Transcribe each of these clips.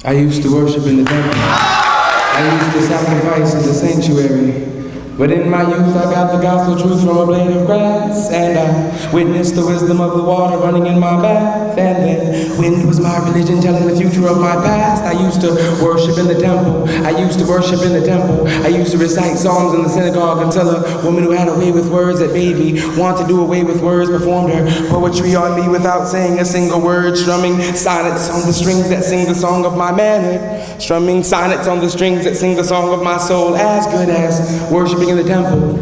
I used to worship in the temple. I used to sacrifice in the sanctuary. But in my youth I got the gospel truth from a blade of grass, and I witnessed the wisdom of the water running in my bath. And then wind was my religion, telling the future of my past. I used to worship in the temple. I used to worship in the temple. I used to recite psalms in the synagogue until a woman who had a way with words that made me want to do away with words performed her poetry on me without saying a single word, strumming sonnets on the strings that sing the song of my manhood, strumming sonnets on the strings that sing the song of my soul, as good as worshiping in the temple.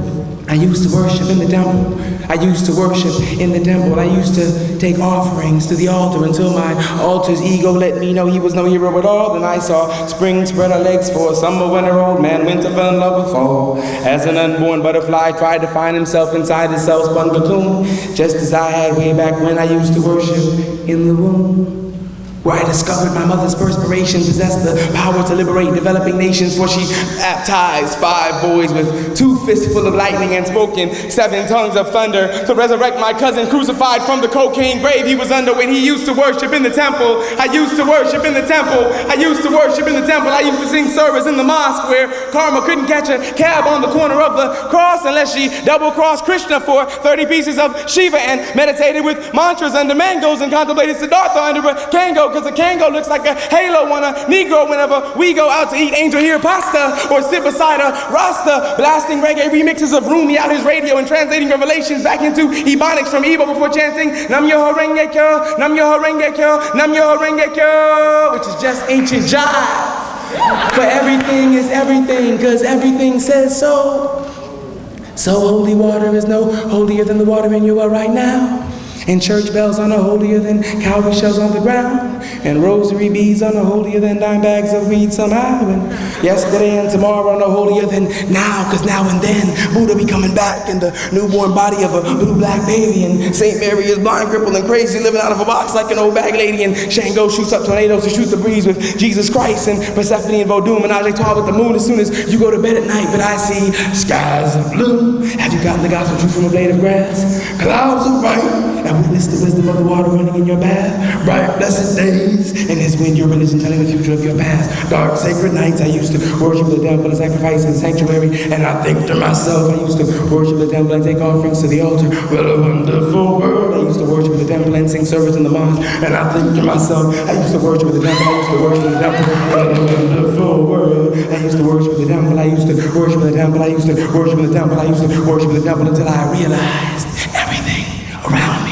I used to worship in the temple. I used to worship in the temple. I used to take offerings to the altar until my altar's ego let me know he was no hero at all. Then I saw spring spread her legs for summer, winter, old man, winter fell in love with fall. As an unborn butterfly tried to find himself inside his self-spun cocoon, just as I had way back when I used to worship in the womb, where I discovered my mother's perspiration possessed the power to liberate developing nations, for she baptized 5 boys with 2 fists full of lightning and spoke in 7 tongues of thunder to resurrect my cousin crucified from the cocaine grave he was under when he used to worship in the temple. I used to worship in the temple. I used to worship in the temple. I used to sing service in the mosque where Karma couldn't catch a cab on the corner of the cross unless she double-crossed Krishna for 30 pieces of Shiva and meditated with mantras under mangoes and contemplated Siddhartha under a Kango, because a Kango looks like a halo on a Negro whenever we go out to eat angel hair pasta or sit beside a Rasta, blasting reggae remixes of Rumi out his radio and translating revelations back into Ebonics from Igbo before chanting Nam Yo Horenge Kyo, Nam Yo Horenge Kyo, Nam Yo Horenge Kyo, which is just ancient jive. For everything is everything, because everything says so. So holy water is no holier than the water in you are right now. And church bells are no holier than cowrie shells on the ground. And rosary beads are no holier than dime bags of weed somehow. And yesterday and tomorrow are no holier than now, cause now and then Buddha be coming back in the newborn body of a blue black baby. And Saint Mary is blind, crippled, and crazy, living out of a box like an old bag lady. And Shango shoots up tornadoes to shoot the breeze with Jesus Christ. And Persephone and Vodou menage a trois with the moon as soon as you go to bed at night. But I see skies of blue. Have you gotten the gospel truth from a blade of grass? Clouds of white. And witness the wisdom of the water running in your bath. Bright, blessed days, and it's when your religion telling the future of your past. Dark, sacred nights, I used to worship the temple and sacrifice in the sanctuary. And I think to myself, I used to worship the temple and take offerings to the altar. What a wonderful world. I used to worship the temple and sing service in the mosque. And I think to myself, I used to worship the temple, I used to worship the temple. What a wonderful world. I used to worship the temple, I used to worship the temple, I used to worship the temple, I used to worship the temple until I realized everything around